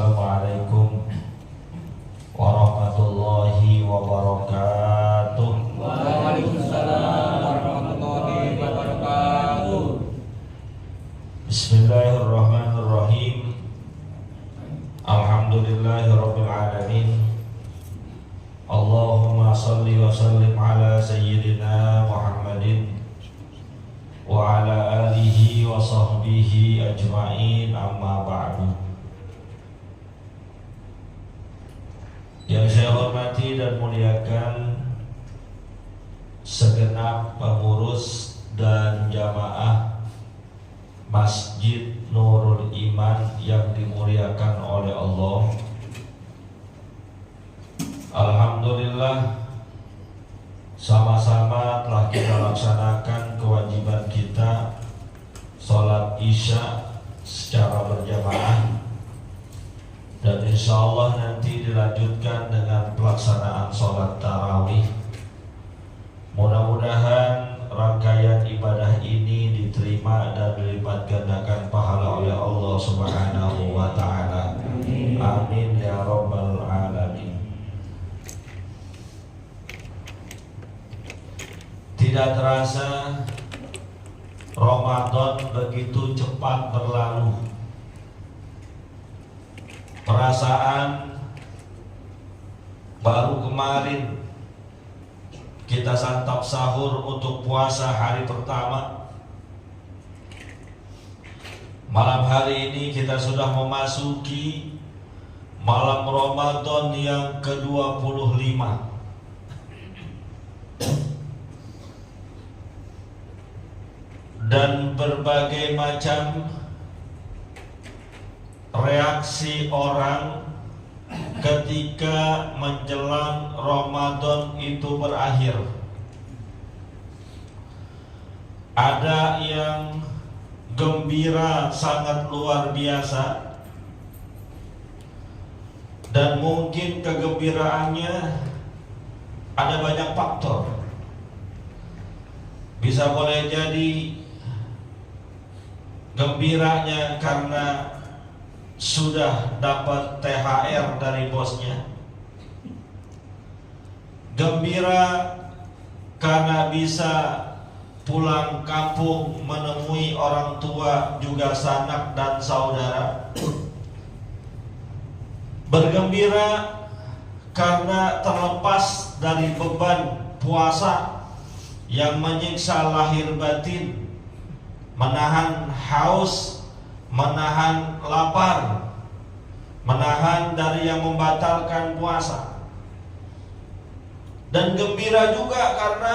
Assalamualaikum warahmatullahi wabarakatuh. Waalaikumsalam warahmatullahi wabarakatuh. Bismillahirrahmanirrahim. Alhamdulillahirabbil alamin. Allahumma shalli wa sallim ala sayyidina Muhammadin wa ala alihi wa sahbihi ajma'in, amma ba'du. Yang saya hormati dan muliakan segenap pengurus dan jamaah Masjid Nurul Iman yang dimuliakan oleh Allah. Alhamdulillah, sama-sama telah kita laksanakan kewajiban kita sholat Isya secara berjamaah, dan insya Allah nanti dilanjutkan dengan pelaksanaan sholat tarawih. Mudah-mudahan rangkaian ibadah ini diterima dan dilipat gandakan pahala oleh Allah Subhanahu wa ta'ala. Amin ya rabbal alamin. Tidak terasa Ramadan begitu cepat berlalu. Perasaan baru kemarin kita santap sahur untuk puasa hari pertama. Malam hari ini kita sudah memasuki malam Ramadan yang ke-25. Dan berbagai macam reaksi orang ketika menjelang Ramadan itu berakhir. Ada yang gembira sangat luar biasa, dan mungkin kegembiraannya ada banyak faktor. Bisa boleh jadi gembiranya karena sudah dapat THR dari bosnya, gembira karena bisa pulang kampung menemui orang tua juga sanak dan saudara, bergembira karena terlepas dari beban puasa yang menyiksa lahir batin, menahan haus, menahan lapar, menahan dari yang membatalkan puasa. Dan gembira juga karena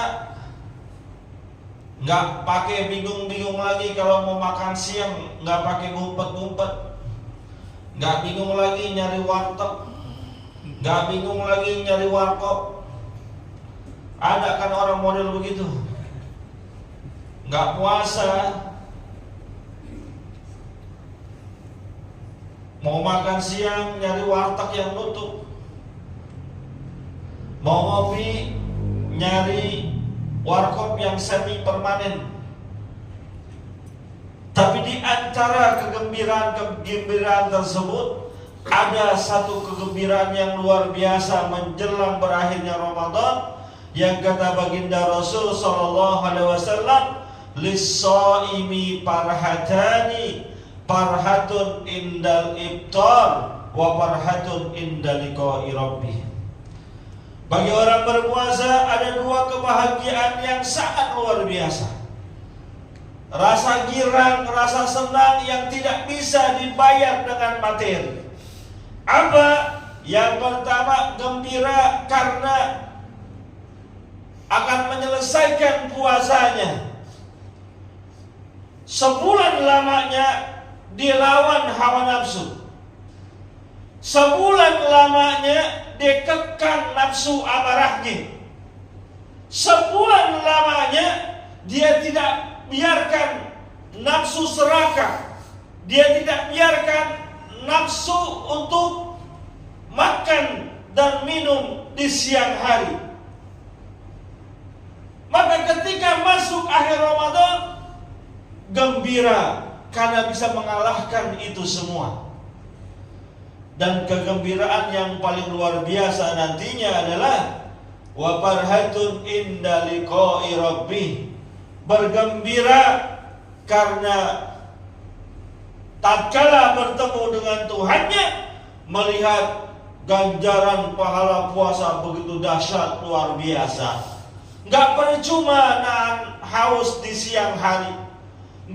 nggak pakai bingung-bingung lagi kalau mau makan siang, nggak pakai ngumpet-ngumpet, nggak bingung lagi nyari warteg, nggak bingung lagi nyari warkop. Ada kan orang model begitu, nggak puasa, mau makan siang nyari warteg yang nutup, mau ngopi nyari warkop yang semi permanen. Tapi di antara kegembiraan tersebut ada satu kegembiraan yang luar biasa menjelang berakhirnya Ramadan, yang kata baginda Rasul sallallahu alaihi wasallam, lis-shaimi farhatani, farhatun indal iftar wa farhatun indal liqa'i rabbih. Bagi orang berpuasa ada dua kebahagiaan yang sangat luar biasa. Rasa girang, rasa senang yang tidak bisa dibayar dengan materi. Apa? Yang pertama, gembira karena akan menyelesaikan puasanya. Sebulan lamanya dilawan hawa nafsu. Sebulan lamanya dikekang nafsu amarahnya. Sebulan lamanya dia tidak biarkan nafsu serakah. Dia tidak biarkan nafsu untuk makan dan minum di siang hari. Maka ketika masuk akhir Ramadan, gembira karena bisa mengalahkan itu semua. Dan kegembiraan yang paling luar biasa nantinya adalah wa farhatun inda liqa'i rabbih, bergembira karena tatkala bertemu dengan Tuhannya, melihat ganjaran pahala puasa begitu dahsyat luar biasa. Gak percuma nahan haus di siang hari,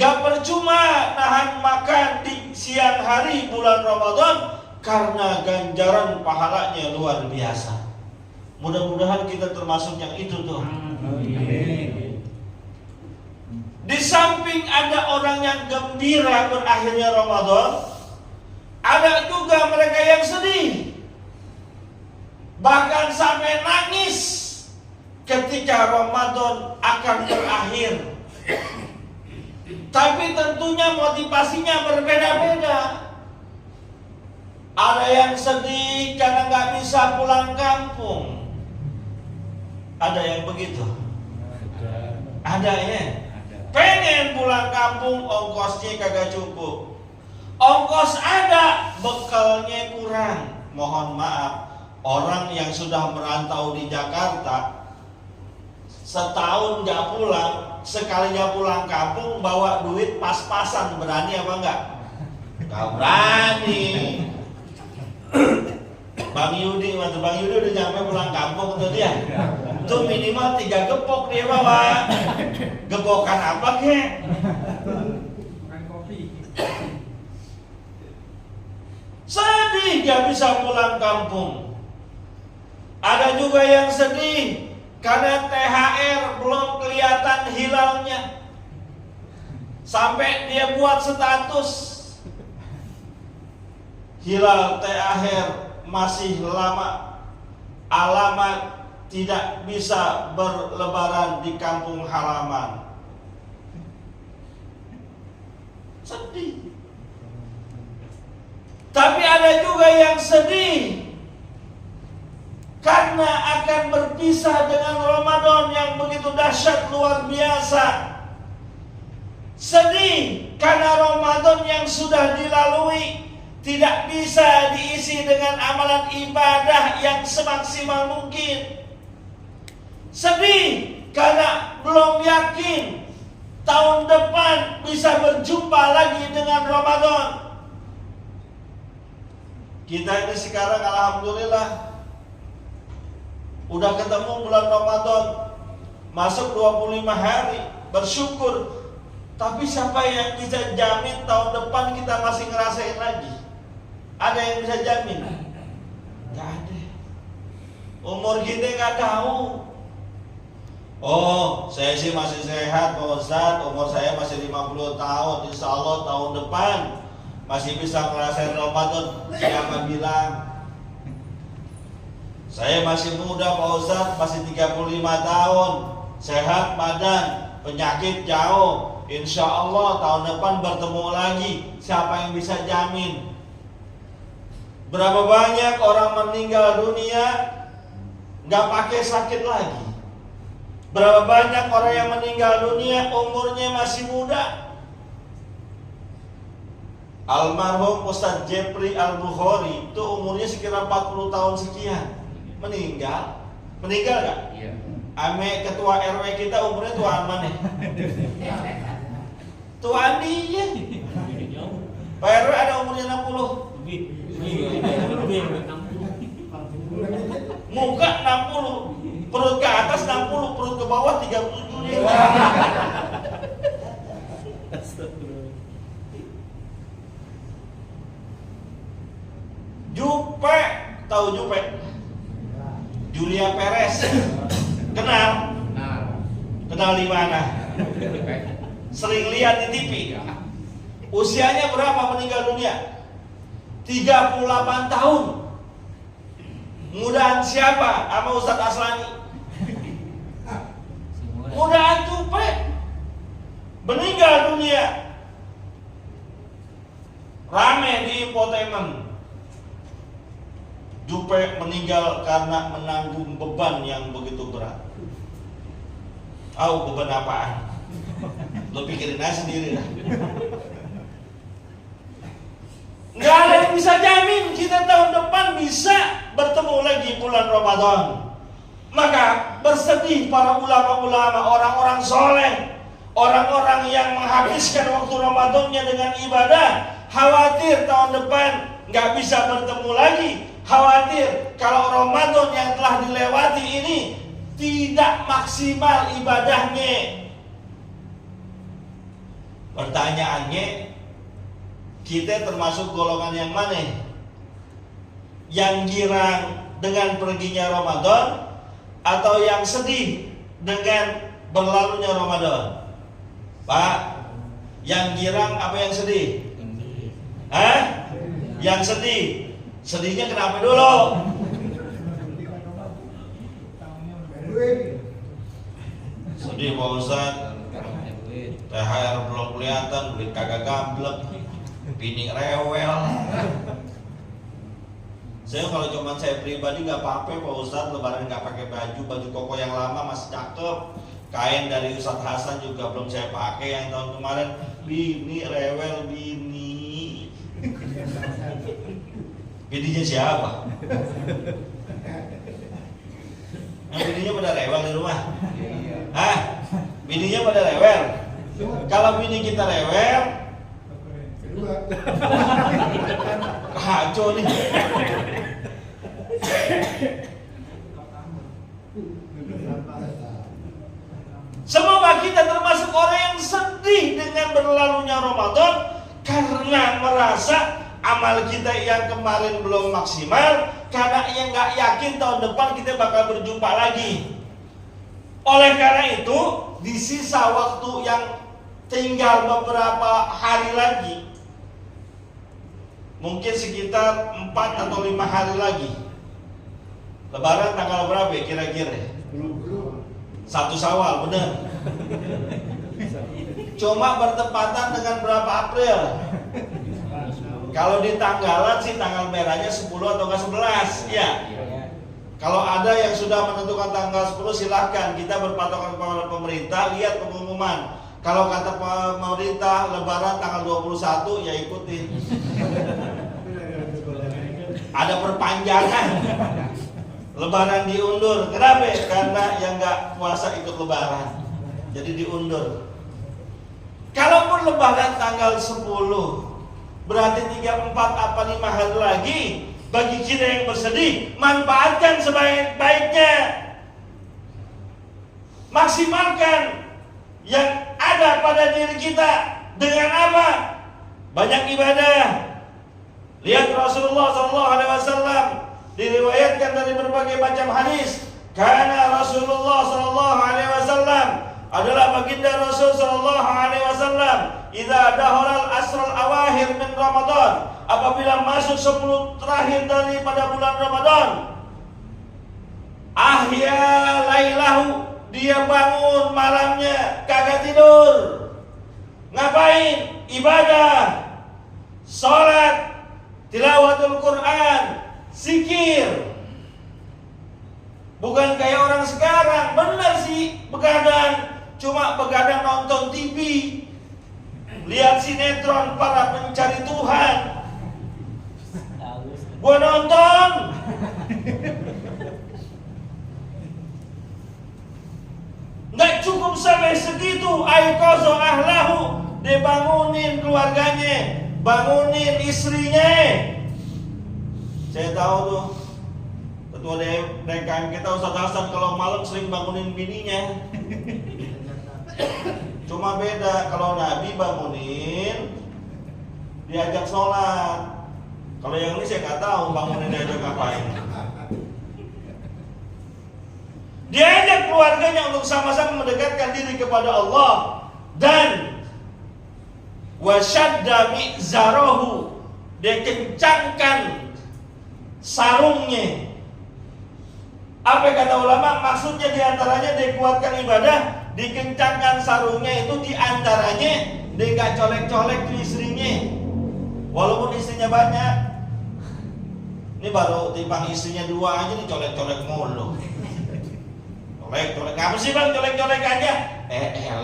gak percuma nahan makan di siang hari bulan Ramadan, karena ganjaran pahalanya luar biasa. Mudah-mudahan kita termasuk yang itu tuh. Di samping ada orang yang gembira berakhirnya Ramadan, ada juga mereka yang sedih, bahkan sampai nangis ketika Ramadan akan berakhir. Tapi tentunya motivasinya berbeda-beda. Ada yang sedih karena gak bisa pulang kampung. Ada yang begitu? Ada ya? Pengen pulang kampung, ongkosnya kagak cukup. Ongkos ada, bekalnya kurang. Mohon maaf, orang yang sudah merantau di Jakarta, setahun gak pulang, sekalinya pulang kampung bawa duit pas-pasan, berani apa enggak? Gak berani. Bang Yudi udah nyampe pulang kampung tuh dia. Tuh minimal 3 gepok dia bawa. Gepokan apa kek? Sedih gak bisa pulang kampung. Ada juga yang sedih karena THR belum kelihatan hilalnya. Sampai dia buat status, hilal THR masih lama, alamat tidak bisa berlebaran di kampung halaman. Sedih. Tapi ada juga yang sedih karena akan berpisah dengan Ramadan yang begitu dahsyat luar biasa. Sedih karena Ramadan yang sudah dilalui tidak bisa diisi dengan amalan ibadah yang semaksimal mungkin. Sedih karena belum yakin tahun depan bisa berjumpa lagi dengan Ramadan. Kita ini sekarang alhamdulillah udah ketemu bulan Ramadan, masuk 25 hari, bersyukur. Tapi siapa yang bisa jamin tahun depan kita masih ngerasain lagi? Ada yang bisa jamin? Gak ada. Umur kita gak tahu. Oh, saya sih masih sehat Pak Ustadz, umur saya masih 50 tahun. Insya Allah tahun depan masih bisa ngerasain Ramadan. Siapa bilang? Saya masih muda Pak Ustadz, masih 35 tahun, sehat badan, penyakit jauh. Insya Allah tahun depan bertemu lagi. Siapa yang bisa jamin? Berapa banyak orang meninggal dunia gak pakai sakit lagi? Berapa banyak orang yang meninggal dunia umurnya masih muda? Almarhum Ustadz Jepri Al-Bukhari itu umurnya sekitar 40 tahun sekian. Meninggal gak? Iya. Ame ketua RW kita umurnya tuaan mana? Tuaan dia. Pak RW ada umurnya 60. Muka 60, perut ke atas 60, perut ke bawah 37 dia. Jupe, tahu Jupe? Julia Perez. Kenal? Kenal di mana? Sering lihat di TV. Usianya berapa meninggal dunia? 38 tahun. Mudaan siapa? Sama Ustadz Aslani. Mudaan Jupe meninggal dunia. Rame di infotainment. Jupe meninggal karena menanggung beban yang begitu berat. Beban apaan? Lo pikirin aja sendiri dah. Nggak ada yang bisa jamin kita bulan Ramadan. Maka bersedih para ulama-ulama, orang-orang soleh, orang-orang yang menghabiskan waktu Ramadannya dengan ibadah. Khawatir tahun depan nggak bisa bertemu lagi. Khawatir kalau Ramadan yang telah dilewati ini tidak maksimal ibadahnya. Pertanyaannya, kita termasuk golongan yang mana? Yang girang dengan perginya Ramadan atau yang sedih dengan berlalunya Ramadan? Pak, yang girang apa yang sedih? Hah? Yang sedih. Sedihnya kenapa dulu? Sedih Pak Ustaz, THR belum kelihatan, duit kagak gablek, bini rewel. Saya kalau cuma saya pribadi nggak apa-apa Pak Ustaz, lebaran nggak pakai baju koko yang lama masih cakep, kain dari Ustadz Hasan juga belum saya pakai yang tahun kemarin. Bini rewel, bininya siapa? Yang bininya pada rewel di rumah? Hah? Bininya pada rewel? Kalau bini kita rewel, kacau nih. Semoga kita termasuk orang yang sedih dengan berlalunya Ramadan karena merasa amal kita yang kemarin belum maksimal, karena yang nggak yakin tahun depan kita bakal berjumpa lagi. Oleh karena itu, di sisa waktu yang tinggal beberapa hari lagi, mungkin sekitar 4 atau 5 hari lagi, Lebaran tanggal berapa ya kira-kira? 1 Syawal, bener. Cuma bertepatan dengan berapa April? Kalau di tanggalan sih tanggal merahnya 10 atau enggak 11, ya. Kalau ada yang sudah menentukan tanggal 10 silahkan, kita berpatokan kepada pemerintah, lihat pengumuman. Kalau kata pemerintah Lebaran tanggal 21, ya ikutin. Ada perpanjangan. Lebaran diundur. Kenapa? Karena yang nggak puasa ikut Lebaran, jadi diundur. Kalaupun Lebaran tanggal 10, berarti 3, 4, apa 5 hari lagi. Bagi kita yang bersedih, manfaatkan sebaik-baiknya. Maksimalkan yang ada pada diri kita. Dengan apa? Banyak ibadah. Lihat Rasulullah SAW, diriwayatkan dari berbagai macam hadis. Karena Rasulullah SAW adalah baginda Rasul SAW. Idza daharal asral awahir min Ramadan, apabila masuk 10 terakhir daripada bulan Ramadan, ahya lailahu, dia bangun malamnya, kagak tidur. Ngapain? Ibadah, salat, tilawatul Quran, zikir. Bukan kayak orang sekarang, benar sih begadang, cuma begadang nonton TV, lihat sinetron para pencari Tuhan. Gua nonton. Nggak cukup sampai segitu. Ayqaza ahlahu, dibangunin keluarganya, bangunin istrinya. Saya tahu tuh ketua DKM kita Ustadz Hasan kalau malam sering bangunin bininya. Cuma beda, kalau Nabi bangunin, diajak sholat. Kalau yang ini saya nggak tahu bangunin diajak ngapain. Diajak keluarganya untuk sama-sama mendekatkan diri kepada Allah. Dan wasyadda mi'zarahu, dia kencangkan sarungnya. Apa kata ulama? Maksudnya diantaranya dia kuatkan ibadah, dikencangkan sarungnya itu diantaranya dia gak colek-colek ke istrinya, walaupun istrinya banyak. Ini baru timbang istrinya 2 aja nih colek-colek mulu. Colek-colek, ngapa sih bang colek-colek aja?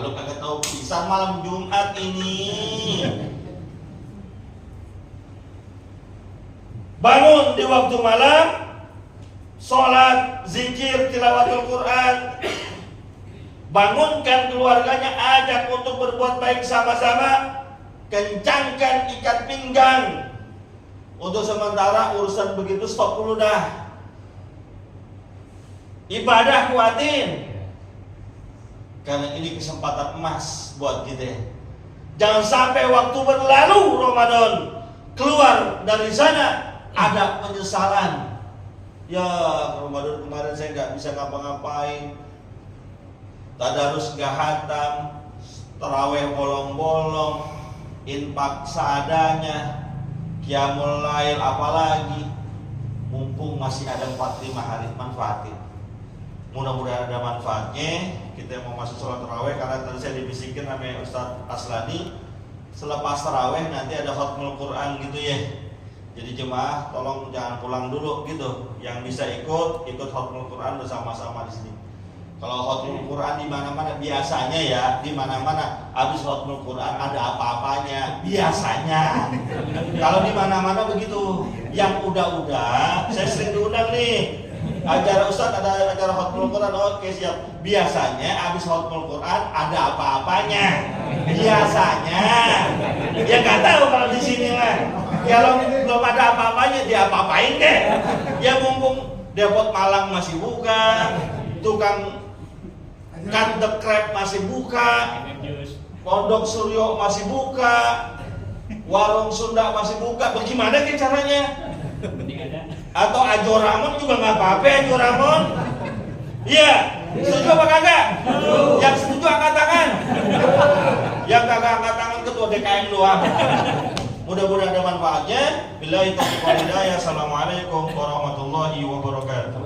Lu kagak tahu bisa malam Jumat ini. Bangun di waktu malam, sholat, zikir, tilawatul Quran. Bangunkan keluarganya, ajak untuk berbuat baik sama-sama. Kencangkan ikat pinggang. Untuk sementara urusan begitu stop dulu dah. Ibadah kuatin. Karena ini kesempatan emas buat kita. Jangan sampai waktu berlalu Ramadan, keluar dari sana ada penyesalan. Ya, Ramadan kemarin saya nggak bisa ngapa-ngapain. Tadarus nggak hatam, taraweh bolong-bolong, infak seadanya, qiyamul lail apalagi. Mumpung masih ada 45 hari, manfaatin. Mudah-mudahan ada manfaatnya. Kita mau masuk sholat taraweh karena tadi saya dibisikin sama Ustaz Aslani, selepas taraweh nanti ada khatmul Quran gitu ya. Jadi jemaah tolong jangan pulang dulu gitu. Yang bisa ikut khatmul Quran bersama-sama di sini. Kalau khatmul Quran di mana-mana biasanya ya, di mana-mana habis khatmul Quran ada apa-apanya biasanya. Kalau di mana-mana begitu. Yang udah-udah, saya sering diundang nih. Acara Ustaz ada acara khatmul Quran, oke siap. Biasanya habis khatmul Quran ada apa-apanya. Biasanya. Ya nggak tahu kalau di sini lah. Kalau belum ada apa-apanya dia apa-apain deh. Ya mumpung Depot Malang masih buka, tukang Kandek Krep masih buka, Pondok Suryo masih buka, Warung Sunda masih buka. Bagaimana ke caranya? Atau Ajo Ramon juga nggak apa-apa Ajo Ramon. Iya, setuju apa kagak? Yang setuju angkat tangan. Yang kagak angkat tangan ketua DKM doang. Mudah-mudahan ada manfaatnya. Billahi taufiq wal hidayah. Assalamualaikum warahmatullahi wabarakatuh.